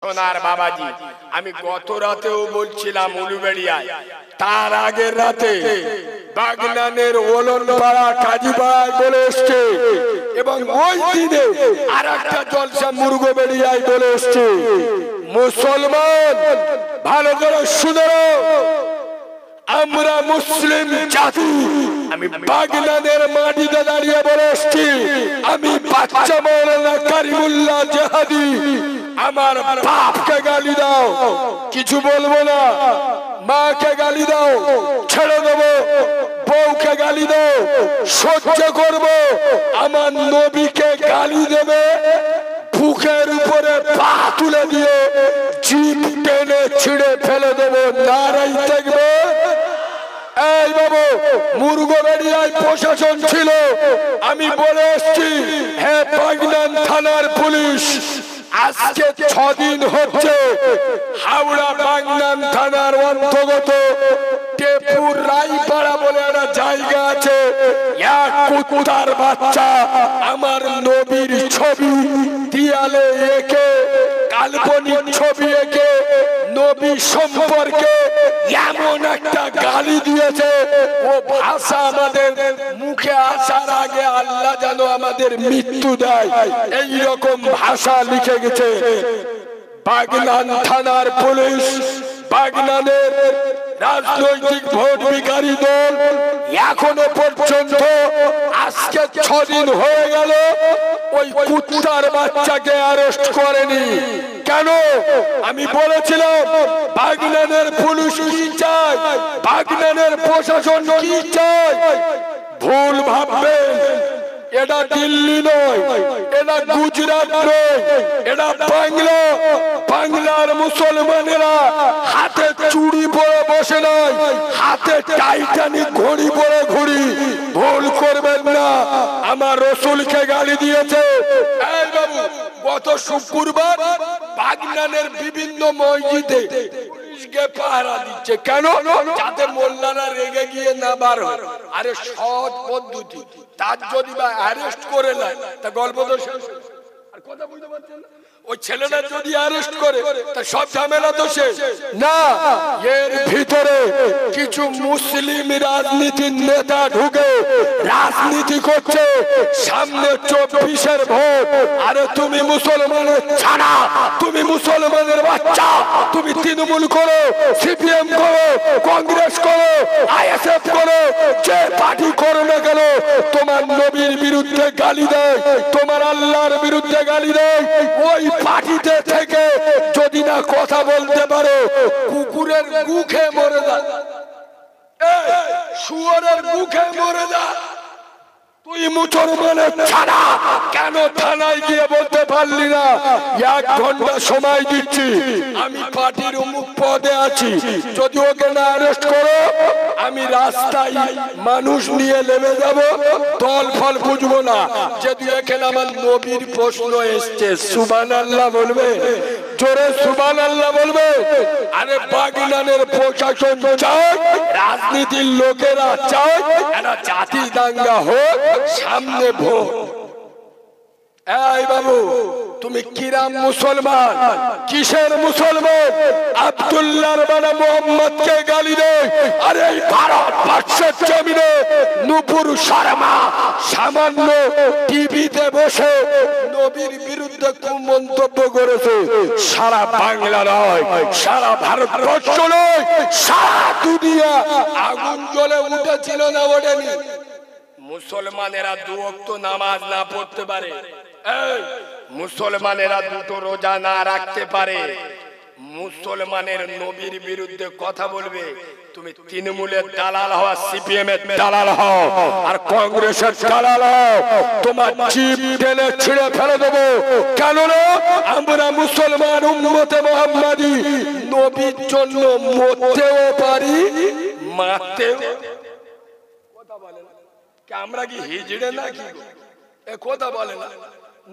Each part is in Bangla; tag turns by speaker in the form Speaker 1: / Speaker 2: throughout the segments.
Speaker 1: সোনার বাবাজি, আমি গত রাতেও বলছিলাম উলুবেড়িয়ায়, তার আগের রাতে বাগনানের ওলনপাড়া কাজীপাড়ায় বলে এসছে, এবং ওই দিনে আর একটা জলসা মুরগোবেড়িয়ায় বলে এসছে। মুসলমান ভালো করে শুনে, আমরা মুসলিম জাতি, আমি বাগনানের মাটিতে দাঁড়িয়ে বলে এসছি, আমি বাচ্চা মৌলানা কারিমুল্লাহ জাহাদি, আমার বাপকে গালি দাও কিছু বলবো না, মাকে গালি দাও ছেড়ে দেবো, বউকে গালি দাও সহ্য করবো, আমার নবীকে গালি দেবে বুকের উপরে পা তুলে দিয়ে জিভ টেনে ছিঁড়ে ফেলে দেবো, নারাই দেখবে। এই বাবু, মুরগোবেড়িয়ায় প্রশাসন ছিল, আমি বলে এসছি, হে বাগনান থানার পুলিশ, আজকে 6 দিন হচ্ছে হাওড়া বাগনান থানার অন্তর্গত টেপুর রাইপাড়া বলে একটা জায়গা আছে, এক কুত্তার বাচ্চা আমার নবীর ছবি দেয়ালে এঁকে, কাল্পনিক ছবি এঁকে নবী সম্পর্কে এমন একটা গালি দিয়েছে, ও ভাষা আমাদের মুখে আসার আগে আল্লাহ যেন আমাদের মৃত্যু দেয়, এইরকম ভাষা লিখে গেছে। বাগনান থানার পুলিশ, বাগনানের রাজনৈতিক ভোট বিকারী দল এখনো পর্যন্ত, আজকে 6 দিন হয়ে গেল, ওই কুত্তার বাচ্চাকে অ্যারেস্ট করেনি। কেন? আমি বলেছিলাম বাগনানের পুলিশ কি চায়, বাগনানের প্রশাসন কি চায়, ভুল ভাববেন। এটা দিল্লি নয়, এটা গুজরাট নয়, এটা বাংলা। বাংলার মুসলমানেরা হাতে চুড়ি পরে বসে নয়, হাতে টাইটানিক ঘড়ি পরে ঘুরি। ভুল করবেন না, আমার রসুলকে গালি দিয়েছে। এই বাবু, গত শুক্রবার বাগনানের বিভিন্ন মসজিদে পাহারা দিচ্ছে, কেন? যাতে মোল্লারা রেগে গিয়ে না বার হয়। আরে সহজ পদ্ধতি, তার যদি বা অ্যারেস্ট করে নেয় তা গল্প তো শেষ। আর কথা বুঝতে পারছেন না? ওই ছেলেটা যদি অ্যারেস্ট করে তা সব ঝামেলা তো শেষ না। এর ভিতরে কিছু মুসলিম রাজনীতির নেতা ঢুকে রাজনীতি করছে, সামনে 24-এর ভোট। আরে তুমি মুসলমানের ছানা, তুমি মুসলমানের বাচ্চা, তুমি তৃণমূল করো, সিপিএম করো, কংগ্রেস করো, আইএসএফ করো, যে পার্টি করো না কেন, তোমার নবীর বিরুদ্ধে গালি দেয়, তোমার আল্লাহর বিরুদ্ধে গালি দেয়, ওই পার্টিতে থেকে যদি না কথা বলতে পারো, কুকুরের মুখে মরে যা, শুয়োরের মুখে মরে যা। তুই মুসলমানের ছাড়া কেন থানায় গিয়ে বলতে পারলি না? 1 ঘন্টা সময় দিচ্ছি, আমি পার্টির অমুক পদে আছি, যদি ওকে না অ্যারেস্ট করো আমি রাস্তায় মানুষ নিয়ে নেমে যাব, দল ফল বুঝবো না। যদি এখানে আমার নবীর প্রশ্ন এসছে, সুবহানাল্লাহ বলবে, জোরে সুবহানাল্লাহ বলবে। আরে বাগনানের প্রশাসন চায়, রাজনীতির লোকেরা চায় একটা জাতি দাঙ্গা হোক, সামনে ভোট। এই বাবু, তুমি কিরাম মুসলমান, কিসের মুসলমান? আব্দুল্লাহর বানা মোহাম্মদকে গালি দেয়। আরে এই ভারতবর্ষের জমিনে নূপুর শর্মা সামান্য টিভিতে বসে নবীর বিরুদ্ধে কোন মন্তব্য করেছে, সারা বাংলা নয়, সারা ভারতবর্ষ নয়, সারা দুনিয়া আগুন জ্বলে উঠেছিল না ওঠেনি? মুসলমানেরা 2 ওয়াক্ত নামাজ না পড়তে পারে, মুসলমানেরা 2টো রোজা না রাখতে পারে, মুসলমানের নবীর বিরুদ্ধে কথা বলবে, তুমি তৃণমূলের দালাল হও, সিপিএম এর দালাল হও, আর কংগ্রেসের দালাল হও, তোমার জিভ টেনে ছিঁড়ে ফেলে দেবো। কেন না? আমরা মুসলমান উম্মতে মুহাম্মাদি, নবীর জন্য মরতেও পারি, মারতেও। কথা বলে না, আমরা কি হিজড়ে নাকি? এ কথা বলে না।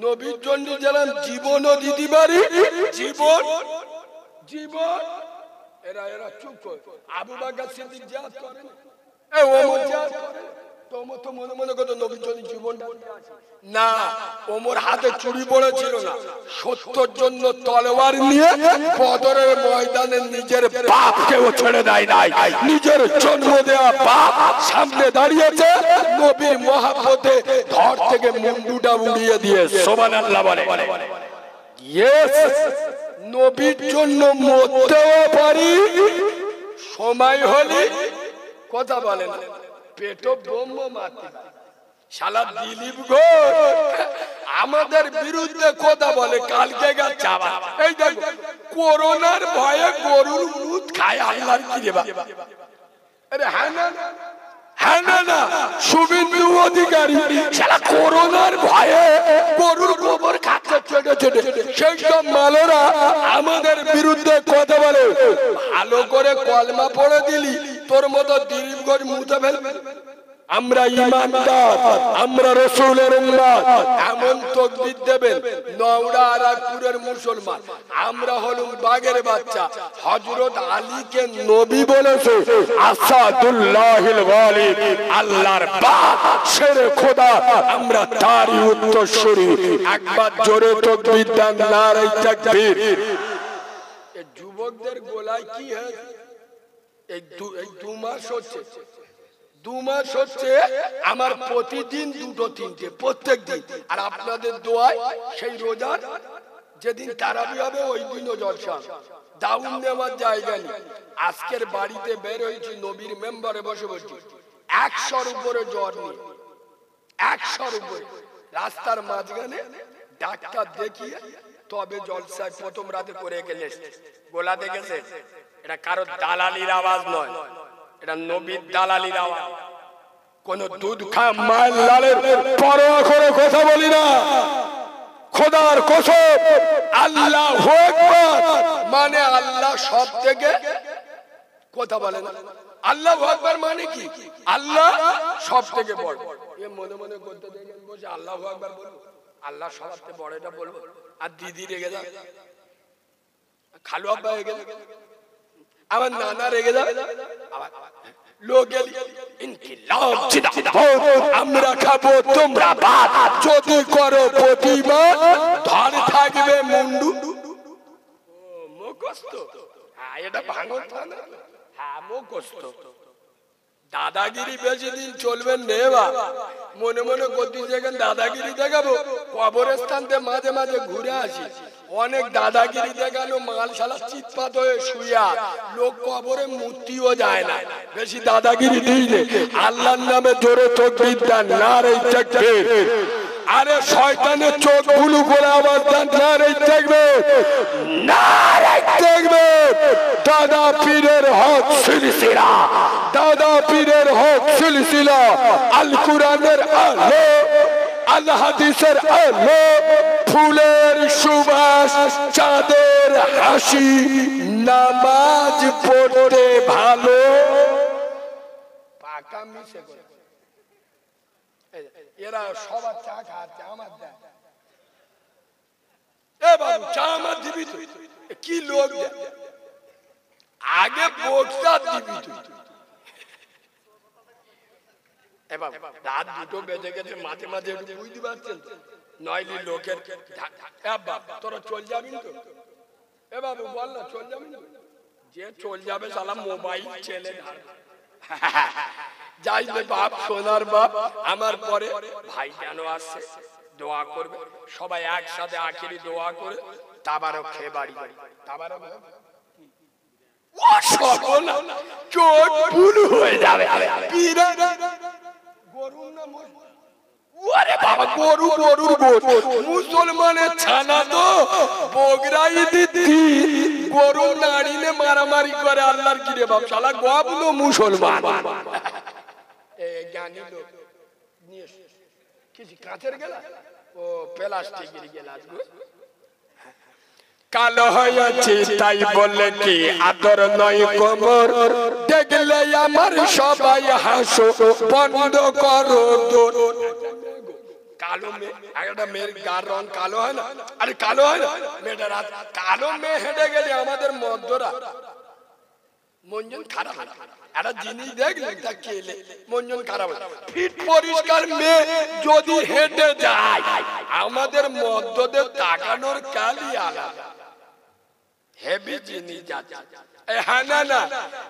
Speaker 1: নবীর জন্য যেমন জীবনও দিতে পারি, জীবন জীবন। এরা চুপ করে। আবু বকর সিদ্দিক জিহাদ করেন, ওমর জিহাদ করেন, তোমার তো মনে মনে কত নবীর জন্য জীবনটা না, ওমর হাতে চুরি পড়েছিল না, 70 জন্য তলোয়ার নিয়ে বদরের ময়দানে নিজের বাপকেও ছেড়ে দেয় নাই। নিজের জন্ম দেওয়া বাপ সামনে দাঁড়িয়েছে, নবীর মহব্বতে ধর থেকে মুন্ডুটা উড়িয়ে দিয়ে সুবহানাল্লাহ বলে। ইয়েস, নবীর জন্য মরতেও পারি, সময় হলে কথা বলেন পেটো বোম মারতে। শালা দিলীপ ঘোষ আমাদের বিরুদ্ধে কথা বলে, কালকে গেছে আবার। এই দেখো করোনার ভয়ে গরুর দুধ খায় আল্লাহর কি রে বাবা। আরে হ্যাঁ না, হ্যাঁ না না, শুভেন্দু অধিকারী শালা করোনার ভয়ে গরুর গোবর খাচ্ছে ছেড়ে ছেড়ে। সেই সব মালেরা আমাদের বিরুদ্ধে কথা বলে। ভালো করে কলমা পড়ে দিলি তোর মতো দিলীপ ঘোষ মুতে ফেলবে। আমরা ঈমানদার, আমরা রাসূলের উম্মত, এমন তাকবীর দেবেন নওড়া আরাকপুরের মুসলমান। আমরা হলুম বাঘের বাচ্চা। হযরত আলীকে নবী বলেছে আসাদুল্লাহিল গালিব, আল্লাহর বাপ শেরে খোদা। আমরা তারই উত্তরসূরি। একবার জোরে তাকবীর দেন, নারে তাকবীর। এই যুবকদের গোলায় কি হয়েছে? এই 2 মাস হচ্ছে, 2 মাস হচ্ছে আমার প্রতিদিন 2-3টে প্রত্যেক দিন। আর আপনাদের দোয়ায় সেই রোজার যেদিন তারাবি হবে ওই দিনও জলসা। দাউন নেওয়ার জায়গা নেই। আজকের বাড়িতে বের হয়েছি, নবীর মেম্বারে বসে বসে 100-র উপরে জ্বর নিয়ে, 100-র উপরে। রাস্তার মাঝখানে ডাক্তার দেখিয়ে তবে জলসায় প্রথম রাতে করে গেলে গোলা দেখেছে। এটা কারো দালালির আওয়াজ নয়, এটা নবীর দালালির আওয়াজ। কোন দুধ খা মায়ের লালের পরোয়া করে কথা বলি না। খোদার কসম, আল্লাহু আকবার মানে আল্লাহ সব থেকে কথা বলে না। আল্লাহু আকবার মানে কি? আল্লাহ সব থেকে বড়। এ মনে মনে করতে দেখেন বসে আল্লাহু আকবার বলবো, আল্লাহ সবচেয়ে বড় এটা বলবো। আর দিদি রেগে যাবে, খালু আব্বা রেগে যাবে, আমার নানা রেগে যাবে, আমরা খাবো তোমরা ভাত, যদি করো প্রতিবাদ ধর থাকবে মুন্ডু। মুখস্থ, এটা ভাঙন না, হ্যাঁ মুখস্থ। দাদাগিরি বেশি দিন চলবেন নে বাবা। মনে মনে করতে যেখানে দাদাগিরি দেখাবো, কবরস্থানতে মাঝে মাঝে ঘুরে আসি। অনেক দাদাগিরি দেখানো মাল শালা চিৎপাত হয়ে শুয়া, লোক কবরে মূর্তিও যায় না। বেশি দাদাগিরি দিইলে আল্লাহর নামে জোরে তাকবীর দেন, নারে তাকবীর। আরে শয়তানের চোখ গুলো করে আবার দেন, নারে তাকবীর, নারে তাকবীর। দাদা পীরের হক সিলসিলা, দাদা পীরের হক সিলসিলা, আল কুরআনের আলো, আল হাদিসের আলো, ফুলের সুবাস, চাঁদের হাসি, নামাজ পড়তে ভালো। পাকা মিশে করে এরা সবার চা খাচ্ছে, আমার দেয়। এ বাবু চা আমার দিবি তুই? কি লোক দেয়? আগে বক্সা দিবি তুই। রাত 2টো বেজে গেছে, মাঝে মাঝে একটু বুঝতে পারছেন, নইলে লোকের তোরা চল যাবি তো। এ বাবু বল না, চল যাবি তো? যে চল যাবে সালা মোবাইল ছেলে যাই রে বাপ, সোনার বাপ। আমার পরে ভাই কেন আসছে, দোয়া করবে সবাই একসাথে, আখিরি দোয়া করে তাবারক খেয়ে বাড়ি বাড়ি। তাবারক চোখ বুলু হয়ে যাবে। মুসলমানের ছানা তো বগরাই দিদি, গরু নাড়িলে মারামারি করে আল্লাহর কি রে বাপ, শালা গবলো মুসলমান। জ্ঞানী লোক নিয়ে কিছু কাঁচের গেলা, ও প্লাস্টিকের গেলাস কালো হয়েছে তাই বলে কি আদর নয় কোমর, দেখলে আমার সবাই হাসো, বন্ধ করো দোর। কালো মেয়ে, একটা মেয়ের গার রং কালো হয় না? আরে কালো হয় না মেয়েটা, রাত কালো মেয়ে হেঁটে গেলে আমাদের মধ্যরা মন খারাপ, একটা জিনিস দেখলে তা খেলে মন খারাপ। ফিট পরিষ্কার মেয়ে যদি হেঁটে যায়, আমাদের মধ্যদের তাকানোর কালি আলাদা, হেভি জিনিস যাচ্ছে। হ্যাঁ না না,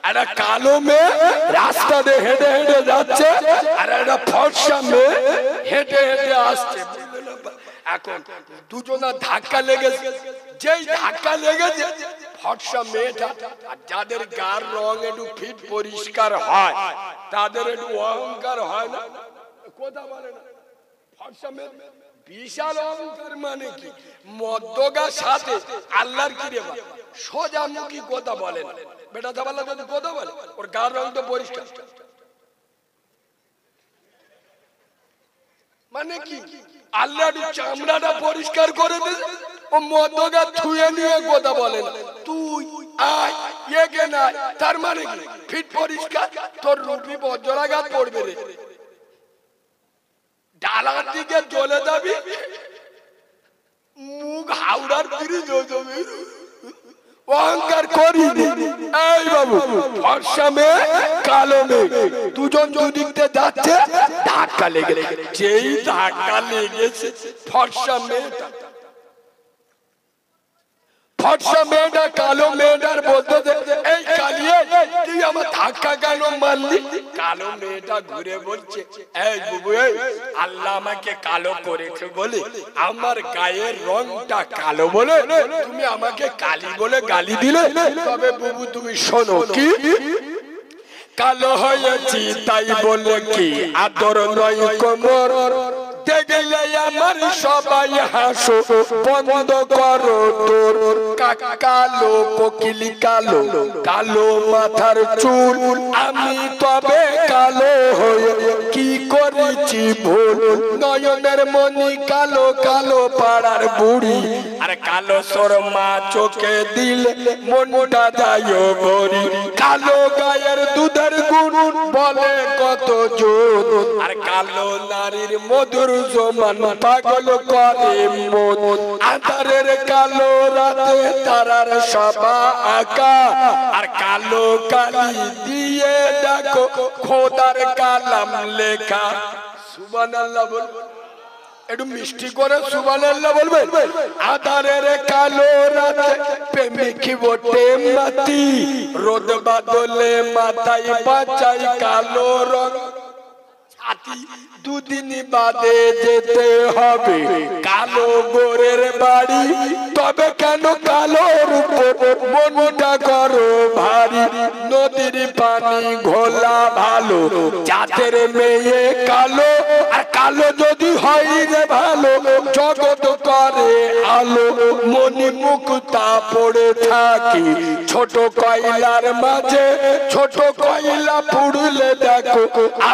Speaker 1: একটা কালো মেয়ে রাস্তা দিয়ে হেঁটে হেঁটে যাচ্ছে, আর একটা ফর্সা মেয়ে হেঁটে হেঁটে আসছে। এখন দুজনা ধাক্কা লেগেছে, যেই ধাক্কা লেগেছে ফর্সা মেয়েটা, আর যাদের গার রং একটু ফিট পরিষ্কার হয় তাদের একটু অহংকার হয় না, কথা বলে না। ফর্সা মেয়ে বিশাল অহংকার, মানে কি মদ্যগার সাথে আল্লাহর কি রে সোজা মুখী কথা বলেন। বেটা দাবাল্লা যদি কথা বলে, ওর গার রং তো পরিষ্কার, মানে কি আল্লাহ চামড়াটা পরিষ্কার করে দে, ও মদগা ছুঁয়ে নিয়ে কথা বলে না। তুই আয় এগে না, তার মানে কি ফিট পরিষ্কার, তোর রুপি বজ্রাঘাত পড়বে রে, ডালার দিকে চলে যাবি, মুখ হাওড়ার ব্রিজ হয়ে যাবে। অহংকার করি এই বাবু, ফর্সা মেয়ে কালো মেয়ে দুজন দুদিকতে যাচ্ছে, ধাক্কা লেগে যেই ধাক্কা লেগেছে ফর্সা মেয়েটা, ফর্সা মেয়েটা কালো মেয়েটার বলতে এই কালিয়ে তুই আমার ধাক্কা কেন মারলি? কালো মেয়েটা ঘুরে বলছে, এই বুবু, আল্লাহ আমাকে কালো করেছে বলে আমার গায়ের রংটা কালো বলে তুমি আমাকে কালি বলে গালি দিলে। তবে বুবু তুমি শোনো, কি কালো হয়েছি তাই বলে কি আদর নয় কোমর, দেখলে আমার সবাই হাসো, বন্ধ করো তোর কালো কোকিলি কালো, কালো মাথার চুল, আমি তবে কালো হয়ে কি করেছি ভুল, নয়নের মনি কালো, কালো পাড়ার বুড়ি, আর কালো সরমা চোখে দিলে মনটা যায় ভরি, কালো গায়ের দুধের গুণ বলে কত জোর, আর কালো নারীর মধুর জমান পাগল করে মন, আধারের কালো রাতে তারার সবা আঁকা, আর কালো কালি দিয়ে দেখো খোদার কালাম লেখা। সুবহানাল্লাহ বল, একটু মিষ্টি করে সুবহানাল্লাহ বলবেন। আধারের কালো রাতে প্রেমিক বটে মাতি, রোদ বাদলে মাথায় বাঁচাই কালো রং, দুদিন বাদে যেতে হবে কালো গোরের বাড়ি, তবে কেন কালোর উপর মনটা করো ভারী, নদীর পানি ঘোলা ভালো, জাতের মেয়ে কালো, আর কালো যদি হয় রে ভালো, জগৎ করে আলো, মনি মুক্তা পড়ে থাকি ছোট কয়লার মাঝে, ছোট কয়লা পুড়লে দেখো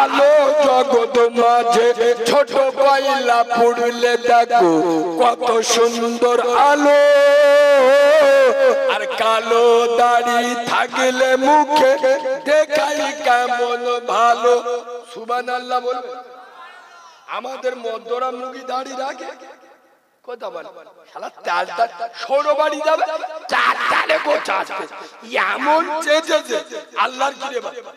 Speaker 1: আলো, জগৎ মাঝে ছোট কয়লা পুড়লে দেখো কত সুন্দর আলো, আর কালো দাড়ি থাকলে মুখে দেখাই কেমন ভালো। সুবহানাল্লাহ বলবে। আমাদের মধ্যরা মুখী দাড়ি রাখে, কথা বলে শালা তালটা ছোড়ো বাড়ি যাবে, চার তালে গোছাচ্ছে এমন চেয়েছে আল্লাহর কি রে বাবা,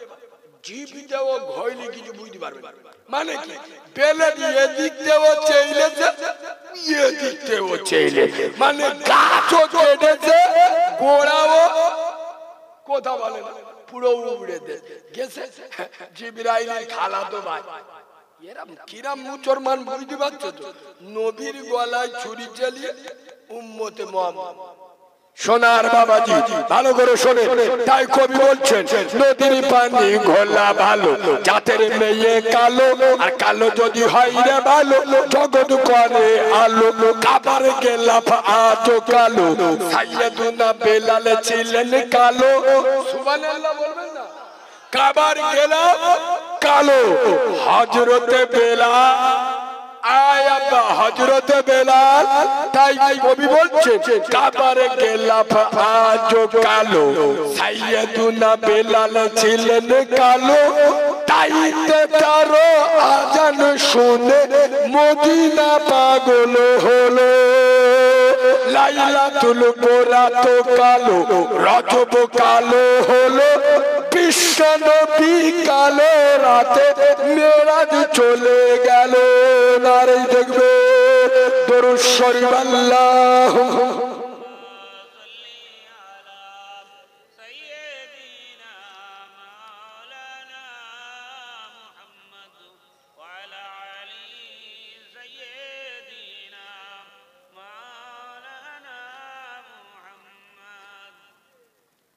Speaker 1: জীবিতেও ঘইলে কিছু বুঝতে পারবে না, মানে কি বেলে দিয়ে দিকতেও চেইলেছে, ইয়ে দিকতেও চেইলেছে, মানে গাছও কেটেছে, গোড়াও কথা বলে না, পুরো উড়ে গেছে। জিবরাইলের খালাতো ভাই, এরা কিরাম মুসলমান বুঝতে পারছো তো, নবীর গলায় ছুরি চালিয়ে উম্মতে মুহাম্মদ। সোনার বাবাজি ভালো করে শোনে, তাই কবি বলছেন নদীর পানি ঘোলা ভালো, জাতের মেয়ে কালো, আর কালো যদি হয় রে ভালো, জগৎ করে আলো, কাবার গেলাফ আজও কালো, সাইয়েদুনা বেলাল ছিলেন কালো। সুবহানাল্লাহ বলবেন না? কাবার গেলাফ কালো, হযরতে বেলাল, আয়াবা হযরতে বেলাল, তাই কবি বলছে কাবার গেলাফ আজও কালো, সাইয়েদুনা বেলাল ছিলেন কালো, তাই তারো আজান শুনে মদিনা পাগল হলো, লাইলাতুল বরাত কালো, রজব কালো হলো, বিশ্ব নবী কালো রাতে মেরাজ চলে গেল। নারে দেখবে দরুদ শরীফ আল্লাহুম্মা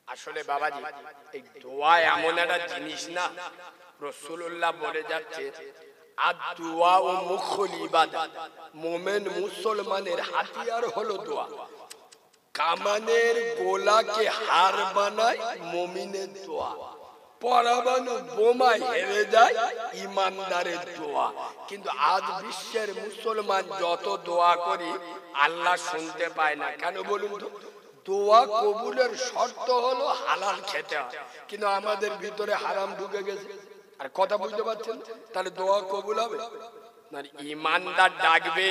Speaker 2: আসলে বাবাজি এই দোয়া এমন একটা জিনিস না, রাসূলুল্লাহ বলে যাচ্ছে আদ-দুআ ও মুখুল ইবাদত। মুমিন মুসলমানের হাতিয়ার হলো দোয়া। কামানের গোলাকে হার বানায় মুমিনের দোয়া, পরমাণু বোমায় হেরে যায় ইমানদারের দোয়া। কিন্তু আজ বিশ্বের মুসলমান যত দোয়া করি আল্লাহ শুনতে পায় না। কেন বলুন তো? দোয়া কবুলের শর্ত হলো হালাল খেতে হয়, কিন্তু আমাদের ভিতরে হারাম ঢুকে গেছে। আর কথা বুঝতে পারছেন? তাহলে দোয়া কবুল হবে না। ইমানদার ডাকবে,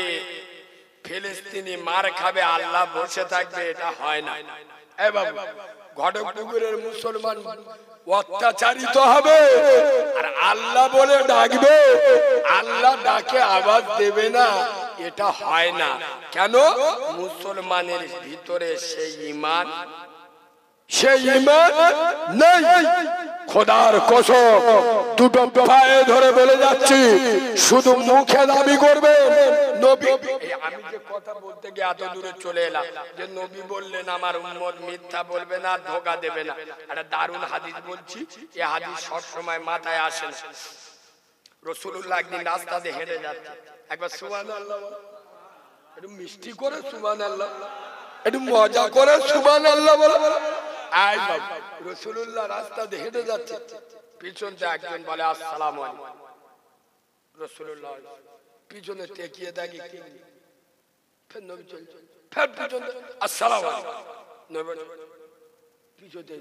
Speaker 2: ফিলিস্তিনি মার খাবে, আল্লাহ বসে থাকবে, এটা হয় না। এ বাবু, ঘটকপুকুরের মুসলমান অত্যাচারিত হবে আর আল্লাহ বলে ডাকবে, আল্লাহ ডাকে আওয়াজ দেবে না, এটা হয় না। কেন? মুসলমানের ভিতরে সেই ঈমান
Speaker 1: নেই। খোদার কসম দুটো পায়ে ধরে বলে যাচ্ছি, শুধু মুখে দাবি করবে নবী।
Speaker 2: আমি যে কথা বলতে গিয়ে এত দূরে চলে এলাম যে নবী বললেন আমার উম্মত মিথ্যা বলবে না, ধোঁকা দেবে না। একটা দারুণ হাদিস বলছি, এই হাদিস সব সময় মাথায় আসে না। রাসূলুল্লাহ একদিন রাস্তা দিয়ে হেঁটে যাচ্ছে, একবার সুবহানাল্লাহ, একটু মিষ্টি করে সুবহানাল্লাহ,
Speaker 1: একটু মজা করে সুবহানাল্লাহ বলো।
Speaker 2: আয় বাবা, রাসূলুল্লাহ রাস্তা দিয়ে হেঁটে যাচ্ছে, পিছন থেকে একজন বলে আসসালামু আলাইকুম। রাসূলুল্লাহ পিছনে টেকিয়ে দেখি কি, ফের নবী চলে, ফের পিছনে আসসালামু আলাইকুম, নবী পিছনে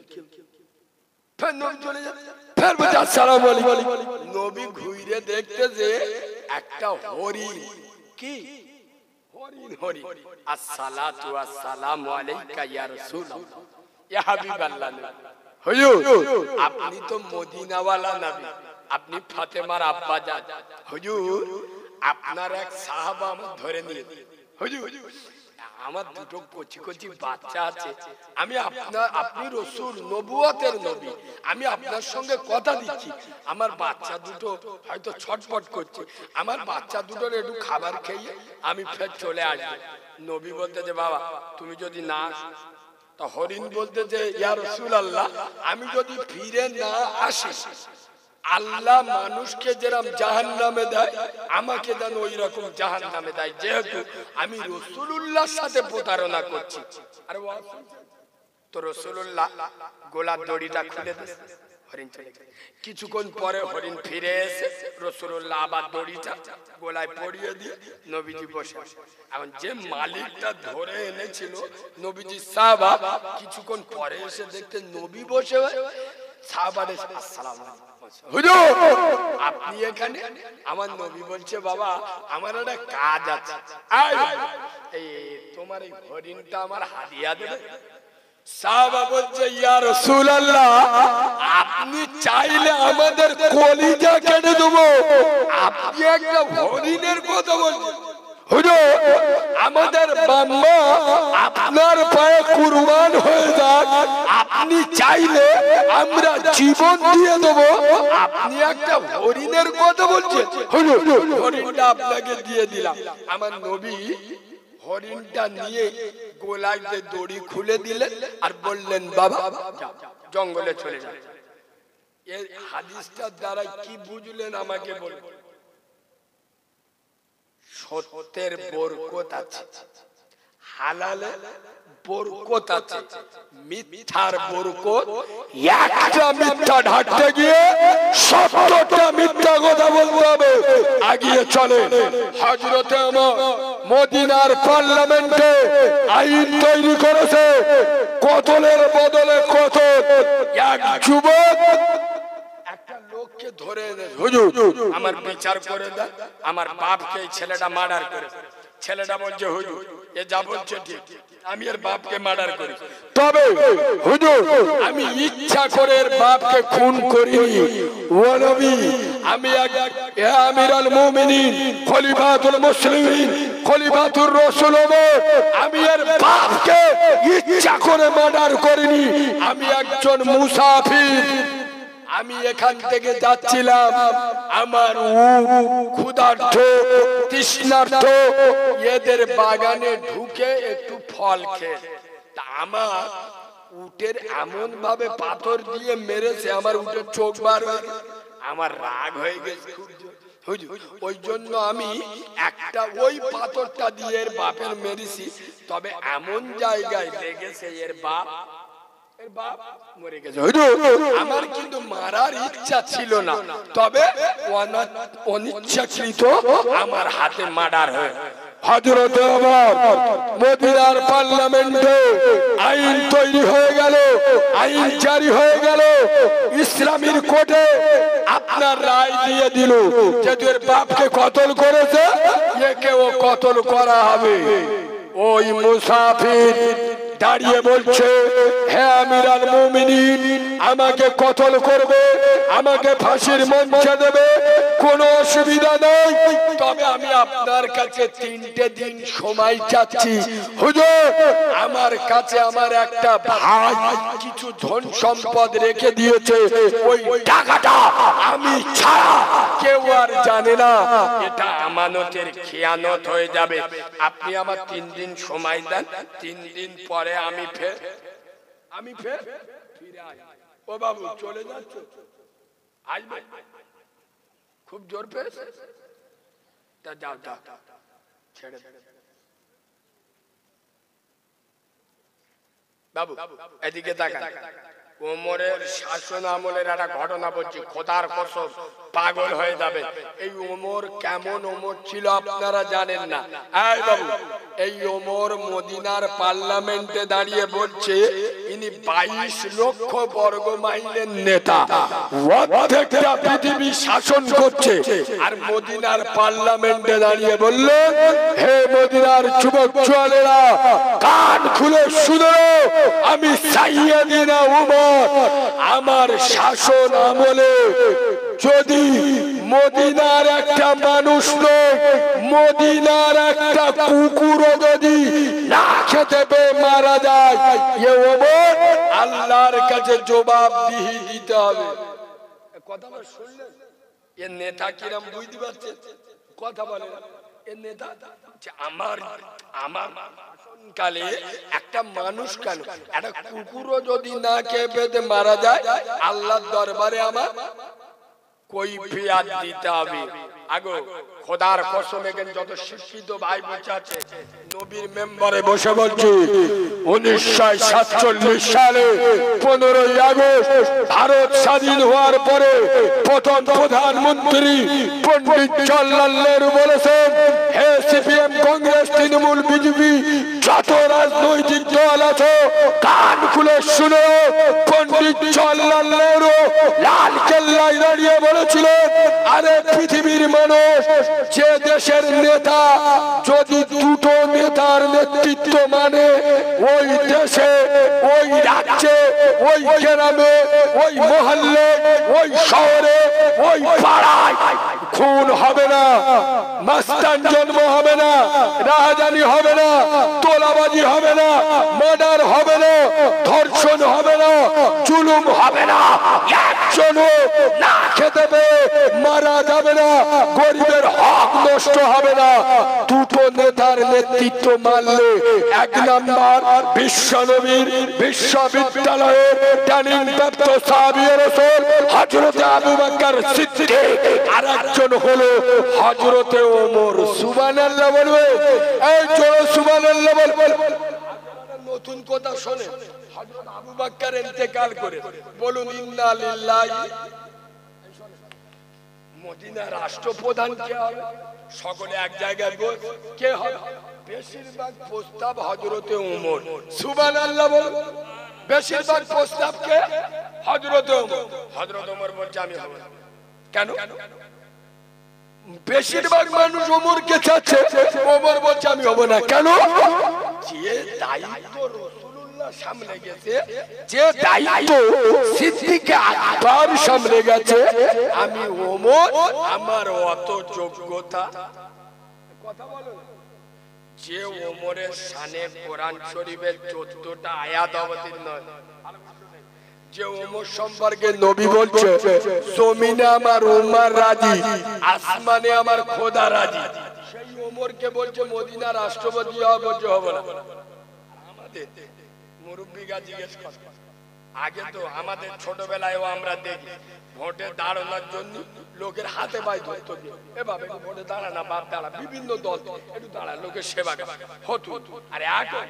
Speaker 2: ফের নবী চলে যায়, ফের বলে আসসালামু আলাইকুম। নবী ঘুরে দেখতে যে একটা হরিণ, কি হরিণ, হরিণ। আসসালাতু ওয়াসসালামু আলাইকা ইয়া রাসূলুল্লাহ, ইয়া হাবিবাল্লাহ। হুজুর আপনি তো মদিনাওয়ালা নবী, আপনি ফাতেমার আব্বা জান। হুজুর আপনার এক সাহাবা ধরে নিয়ে, হুজুর আমার দুটো কচি কচি বাচ্চা আছে, আমি আপনি রাসূল, নবুয়তের নবী, আমি আপনার সঙ্গে কথা দিচ্ছি, আমার বাচ্চা দুটো হয়তো ছটফট করছে, আমার বাচ্চা দুটোর একটু খাবার খেয়ে আমি ফের চলে আসবো। নবী বলতে যে বাবা তুমি যদি না, তো হরিণ বলতে যে ইয়া রাসূলুল্লাহ আমি যদি ফিরে না আসি, আল্লাহ মানুষকে যেরকম জাহান্নামে দেয় আমাকে যেন ওই রকম জাহান্নামে দেয়, যেহেতু আমি রাসূলুল্লাহর সাথে প্রতারণা করছি। আরে তো রাসূলুল্লাহ গোলার দড়িটা খুলে দিলেন, হরিণ চলে গেল। কিছুক্ষণ পরে হরিণ ফিরে এসে রাসূলুল্লাহ আবার দড়িটা গলায় পরিয়ে দিয়ে নবীজি বসে। এখন যে মালিকটা ধরে এনেছিল নবীজি সাহাবা, কিছুক্ষণ পরে এসে দেখতে নবী বসে, সাহাবাদের আসসালামু আলাইকুম, হুজুর আপনি এখানে? আমার নবী বলছে বাবা আমার একটা কাজ আছে, এই তোমার এই হরিণটা আমার হাদিয়া দেবে। সাহাবা বলছে ইয়া রাসূলুল্লাহ আপনি চাইলে আমাদের কলিজা কেটে দেবো, আপনি একটা হরিণের কথা বলছেন। হুজুর আমাদের বাম্মা আপনার পায়ে কুরবান হয়ে যাক, আপনি চাইলে আমরা জীবন দিয়ে দেবো, আপনি একটা হরিণের কথা বলছেন। হুজুর হরিণটা আপনাকে দিয়ে দিলাম। আমার নবী হরিণটা নিয়ে গোলায় দড়ি খুলে দিলেন আর বললেন বাবা জঙ্গলে চলে যান। এই হাদিসটার দ্বারা কি বুঝলেন আমাকে বলুন? সত্যের বরকত আছে, হালালে বরকত আছে, মিথ্যার বরকত একটা মিথ্যা ঢাকতে গিয়ে 70টা মিথ্যা কথা বলতে হবে। আগিয়ে চলে হযরতে আমার মদিনার পার্লামেন্টে আইন তৈরি করেছে, কতলের বদলে কতল। এক যুবক একটা লোককে ধরে এনে হুজুর আমার বিচার করে দেন, আমার বাপকে এই ছেলেটা মার্ডার করেছে। ছেলেটা বলছে হুজুর এ যা বলছে ঠিক, আমি এর বাপকে মার্ডার করি,
Speaker 1: তবে হুজুর আমি ইচ্ছা করে এর বাপকে খুন করিনি। ও নবী, আমি আমিরুল মুমিনিন খলিফাতুল মুসলিমিন খলিফাতুর রাসূল, আমি এর বাপকে ইচ্ছা করে মার্ডার করিনি। আমি একজন মুসাফির, আমি এখান থেকে যাচ্ছিলাম, আমার ক্ষুধার্ত তৃষ্ণার্ত, এদের বাগানে ঢুকে একটু ফল খেয়ে, তা আমার উটের এমন ভাবে পাথর দিয়ে মেরেছে, আমার উটের চোখ বার হয়ে গেছে, আমার রাগ হয়ে গেছে খুব হুজুর। ওই জন্য আমি একটা ওই পাথরটা দিয়ে এর বাপের মেরেছি, তবে এমন জায়গায় লেগেছে এর বাপ মরে গেছে। আমার কিন্তু মারার ইচ্ছা ছিল না, তবে অনিচ্ছাকৃত আমার হাতে মার্ডার হয়ে। হযরত ওমর মদিনার পার্লামেন্টে আইন তৈরি হয়ে গেল, আইন জারি হয়ে গেল, ইসলামীর কোর্টে আপনার রায় দিয়ে দিল যে তোর বাপকে কতল করেছে, একেও কতল করা হবে। ওই মুসাফির দাঁড়িয়ে বলছে, হে আমিরুল মুমিনিন, আমাকে কতল করবে, আমাকে ফাঁসির মঞ্চে দেবে, কোনো অসুবিধা নেই, তবে আমি আপনার কাছে 3টে দিন সময় চাচ্ছি। হুজুর, আমার কাছে আমার একটা ভাই কিছু ধন সম্পদ রেখে দিয়েছে, ওই টাকাটা আমি ছাড়া কেউ আর জানে না, এটা আমানতের খেয়ানত হয়ে যাবে। আপনি আমার 3 দিন সময় দেন, 3 দিন পরে আমি ফিরে আসব। ও বাবু চলে যাচ্ছ, আসবে? খুব জোর পেয়েছে, তা যাও যাও ছেড়ে বাবু। এদিকে তাকান, ওমরের শাসন আমলের একটা ঘটনা বলছি, খোদার কসম পাগল হয়ে যাবে। এই ওমর কেমন ওমর ছিল আপনারা জানেন না। এই বাবু, এই ওমর মদিনার পার্লামেন্টে দাঁড়িয়ে বলছে ইনি 22 লক্ষ বর্গ মাইলের নেতা, অর্ধেকটা পৃথিবী শাসন করছে, আর মদিনার পার্লামেন্টে দাঁড়িয়ে বলল, হে মদিনার যুবক জওয়ানেরা, কান খুলে শুনো, আমি সাইয়েদিনা ওমর, আমার শাসন আমলে যদি মদিনার একটা মানুষ নয়, মদিনার একটা কুকুরও যদি না খেতে পেয়ে মারা যায়, এ ওমর আল্লাহর কাছে জবাবদিহি দিতে হবে। কথা শুনলেন? এর নেতা কিরম বুঝতে পারছেন? কথা বলে এর নেতা আমার কালে একটা মানুষ কেন, একটা কুকুরও যদি না খেয়ে পেতে মারা যায়, আল্লাহর দরবারে আমার কৈফিয়ত দিতে হবে। আগো খোদার কসম, এখানে যত শিক্ষিত ভাই বসে আছে, নবীর মেম্বারে বসে বলছি, 1947 সালে 15ই আগস্ট ভারত স্বাধীন হওয়ার পরে প্রথম প্রধানমন্ত্রী পণ্ডিত জওহরলাল নেহরু বলেছেন, হে সিপিএম, কংগ্রেস, তৃণমূল, বিজেপি, যত রাজনৈতিক দল আছে, কান খুলে শুনো, পণ্ডিত জওহরলাল নেহরু লাল কেল্লায় দাঁড়িয়ে বলেছিলেন, আরে পৃথিবীর মানুষ, যে দেশের নেতা যদি দুটো নেতার নেতৃত্ব মানে, ওই দেশে, ওই রাজ্যে, ওই গ্রামে, ওই মহল্লে, ওই শহরে, ওই পাড়ায় খুন হবে না, মাস্তান জন্ম হবে না, রাহাজানি হবে না, তোলাবাজি হবে না, মার্ডার হবে না, ধর্ষণ হবে না, জুলুম হবে না, একজনও না খেতে পেয়ে মারা যাবে না, গরিবের হক নষ্ট হবে না। দুটো নেতার নেতৃত্ব মানলে, 1 নাম্বার বিশ্বনবীর বিশ্ববিদ্যালয়ের ট্রেনিং প্রাপ্ত সাহাবী রাসূল হযরত আবু বকর সিদ্দিক, আর একজন হলো হযরত ওমর। সুবহানাল্লাহ বলবে, এই জোরে সুবহানাল্লাহ বলবে। নতুন কথা শুনে, হযরত আবু বকর ইন্তেকাল করে, বলুন ইন্না লিল্লাহি। মদিনার রাষ্ট্রপ্রধান কে হবে? সকলে এক জায়গায় কে হবে? বেশিরভাগ প্রস্তাব হযরতে ওমর। সুবহানাল্লাহ বলুন। বেশিরভাগ প্রস্তাব কে? হযরতে ওমর। হযরত ওমর বলছে আমি হব না। কেন?
Speaker 2: বেশিরভাগ মানুষ ওমরকে চাচ্ছে, ওমর বলছে আমি হব না। কেন? যে দায়িত্ব রাসূলুল্লাহ সামনে গেছে, যে দায়িত্ব সিদ্দিকে আকবর সামনে গেছে, আমি ওমর, আমার অত যোগ্যতা। কথা বলো। যে ওমরের শানে কোরআন শরীফের 14টা আয়াত অবতীর্ণ, যে ওমর সম্পর্কে নবী বলছে জমিনে আমার উম্মার রাজি, আসমানে আমার খোদা রাজি, সেই ওমরকে বলছে মদিনা রাষ্ট্রপতি হবে, বলছে হবে না। আমাদের মুরব্বিরা জিজ্ঞেস করে, আগে তো আমাদের ছোটবেলায়ও আমরা দেখি ভোটে দাঁড়ানোর জন্য লোকের হাতে পায়ে ধরতো, এভাবে ভোটে দাঁড়া না বাপ দাঁড়া, বিভিন্ন দল একটু দাঁড়া, লোকের সেবা হতো। আরে এখন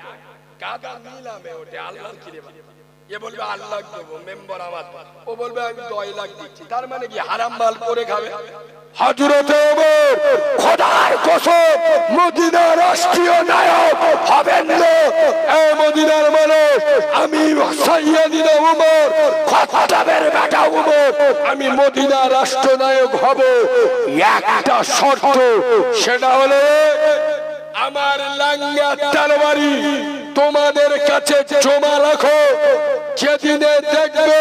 Speaker 2: কাদা নিলামে ওঠে আল্লাহর কি রে, এ বলবে আল্লাহ দেবো মেম্বার আমার, ও বলবে আমি 10 লাখ দিচ্ছি, তার মানে কি হারাম মাল করে খাবে।
Speaker 1: হযরতে ওমর খোদার কসম মদিনার রাষ্ট্রীয় নায়ক হবেন না। এই মদিনার মানুষ, আমি সাইয়্যিদনা ওমর খাত্তাবের বেটা ওমর, আমি মদিনার রাষ্ট্রনায়ক হব। একটা শর্ত, সেটা হলো আমার লাঙ্গা তরবারি তোমাদের কাছে জমা রাখো। যেদিনে দেখবে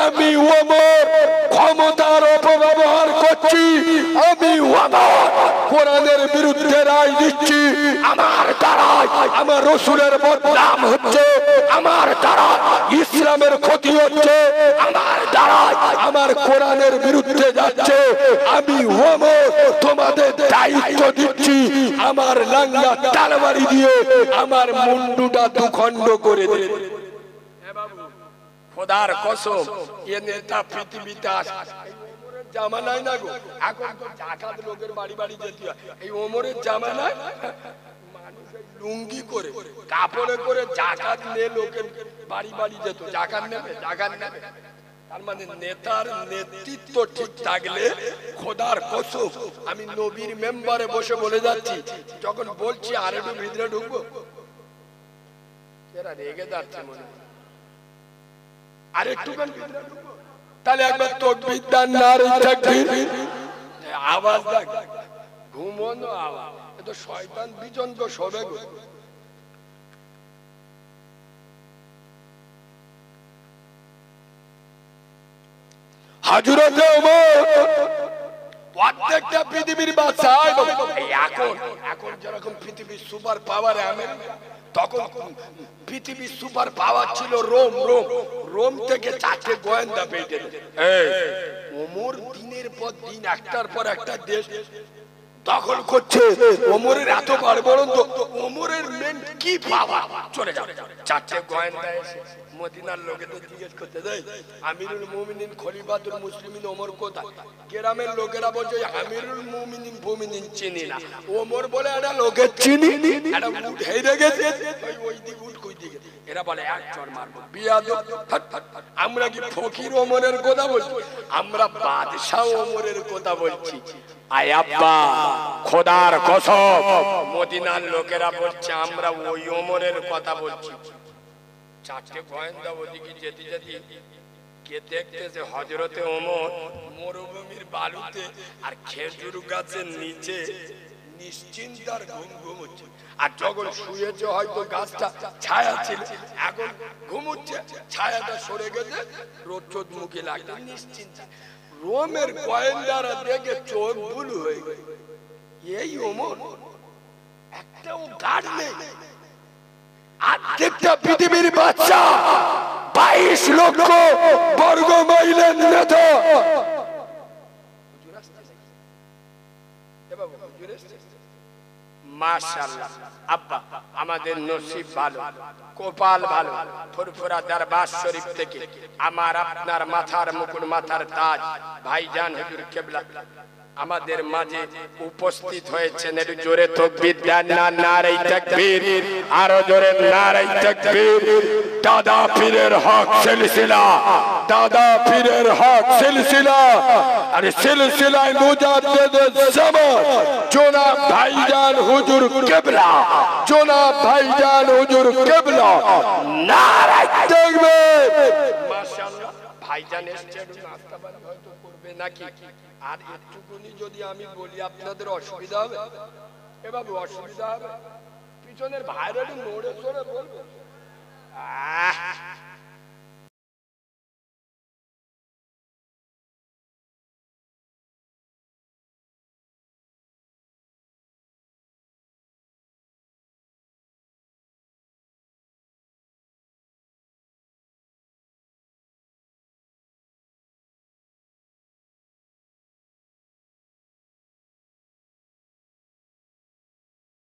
Speaker 1: আমি ওমর ক্ষমতার অপব্যবহার করছি, আমি ওমর কোরআনের বিরুদ্ধে রায় দিচ্ছি, আমার দ্বারাই আমার রাসূলের বদনাম হচ্ছে, আমার দ্বারা ইসলামের ক্ষতি হচ্ছে, আমার দ্বারাই আমার কোরআনের বিরুদ্ধে যাচ্ছে, আমি ওমর তোমাদের দায়িত্ব দিচ্ছি, আমার লাঙ্গা তরবারি দিয়ে আমার মুন্ডুটা দুখণ্ড করে দেবে।
Speaker 2: খোদার কসম, এ নেতা পৃথিবীতে আসে জামানায় না গো, এখন তো জাকাত লোকের বাড়ি বাড়ি যেতে হয়। এই ওমরের জামানায় মানুষ লুঙ্গি করে কাপড়ে করে জাকাত নিয়ে লোকের বাড়ি বাড়ি যেত, জাকাত নেবে, জাকাত নেবে। তার মানে নেতার নেতৃত্ব ঠিক থাকলে, খোদার কসম আমি নবীর মেম্বারে বসে বলে যাচ্ছি, যখন বলছি আর একটু ভিতরে ঢুকবো, এরা রেগে যাচ্ছে মনে হয়, আর একটু তাহলে একবার তাকবীর দেন, নারে তাকবীর, আওয়াজ দেখ, ঘুমোনো আওয়াজ, এ তো শয়তান বিজন তো সবে গো।
Speaker 1: হযরতে ওমর
Speaker 2: প্রত্যেকটা পৃথিবীর বাদশা, এখন যেরকম পৃথিবীর সুপার পাওয়ার আমেরিকা, তখন পৃথিবীর সুপার পাওয়ার ছিল রোম। রোম থেকে 4টে গোয়েন্দা পেয়ে। ওমর দিনের পর দিন একটার পর একটা দেশ দখল করছে। ওমরের এত বাড়বড়ন্ত, ওমরের মেন কি পাওয়ার, চলে যাবে 4টে গোয়েন্দা এসে মদিনার লোকেদের জিজ্ঞেস করতে দেয় আমিরুল মুমিনিন খলিফাতুল মুসলিমিন ওমর কোথায়? গ্রামের লোকেরা বলছে আমিরুল মুমিনিন চিনি না। ওমর বলে একটা লোকের চিনি, একটা উট হেরে গেছে, ওই দিক উট কই দিকে, এরা বলে এক চড় মারবো বিয়াদব। আমরা কি ফকির ওমরের কথা বলছি? আমরা বাদশাহ ওমরের কথা বলছি। আয় আব্বা খোদার কসম, মদিনার লোকেরা বলছে আমরা ওই ওমরের কথা বলছি। 4টে গোয়েন্দা ওদিকে যেতে যেতে কে দেখতেছে হযরতে ওমর মরুভূমির বালুতে আর খেজুর গাছের নিচে নিশ্চিন্তার ঘুম ঘুমুচ্ছে। আর যখন শুয়েছে হয়তো গাছটা ছায়া ছিল, এখন ঘুমুচ্ছে, ছায়াটা সরে গেছে, রোদ মুখে লাগছে, নিশ্চিন্তা। রোমের গোয়েন্দারা দেখে চোখ বুলু হয়ে গেল, এই ওমর, একটাও গার্ড নেই।
Speaker 1: আর্ধেকটা পৃথিবীর বাচ্চা 22 লক্ষ বর্গ মাইলের নেতা,
Speaker 2: মাশাআল্লাহ। আব্বা আমাদের নসিব ভালো, কপাল ভালো, ফুরফুরা দরবার শরীফ থেকে আমার আপনার মাথার মুকুট, মাথার তাজ ভাইজান হুজুর কিবলা আমাদের মাঝে উপস্থিত হয়েছেন। একটু জোরে তাকবীর দেন না, নারে তাকবীর, আরো জোরে নারে তাকবীর।
Speaker 1: দাদা পীরের হক সিলসিলা, দাদা পীরের হক সিলসিলা, আর সিলসিলায় মুজাদ্দিদুল জামান জনাব ভাইজান হুজুর কিবলা, জনাব ভাইজান হুজুর কিবলা, নারে তাকবীর।
Speaker 2: মাশাআল্লাহ। ভাইজান এসছে একটু নাস্তা পানি হয়তো করবে নাকি। আর একটুকুনি যদি আমি বলি আপনাদের অসুবিধা হবে? এভাবে অসুবিধা হবে? পিছনের ভাইরা একটু নড়ে চড়ে বলবে